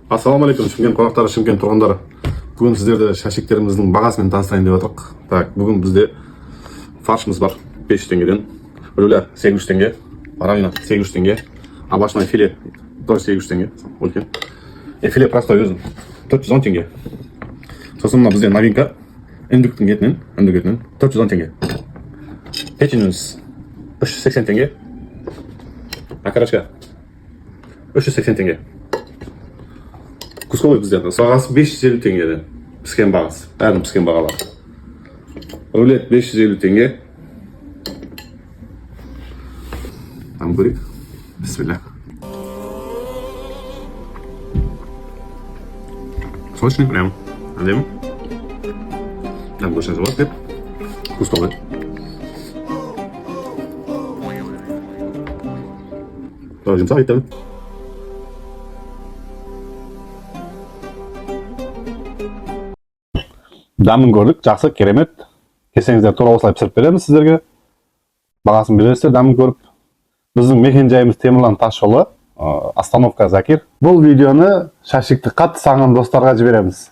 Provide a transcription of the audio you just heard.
Ассалаумағалейкум, Шымкент қонақтары, Шымкент тұрғындары. Бүгін сіздерді шашектеріміздің бағасымен таныстырайын деп отырмық. Так, бүгін бізде фаршымыз бар 500 теңгеден, рюля 800 теңге, баранина 800 теңге, овощной филе тоже 800 теңге, үлкен. Филе простой өзім 410 теңге. Сосын мына бізде новинка үндіктің етінен 410 теңге. Печеньіміз 380 теңге. Окорочка 380 теңге. Кусковой бізде сағасы 550 теңгеден піскен бағасы, әрін піскен бағалар. Рулет 550 теңге. Там көрейік. Бисмилля. Сочный прям. Әдемі. Там больше завод деп. Кусковой. Тоже жұмсақ етті. Дәмін көрдік, жақсы, керемет. Келсеңіздер тура осылай пісіріп береміз сіздерге. Бағасын бересіздер, дәмін көріп. Біздің мекен жайымыз Темірлан тас жолы, остановка Закир. Бұл видеоны шашикті қатты сағынған достарға жібереміз.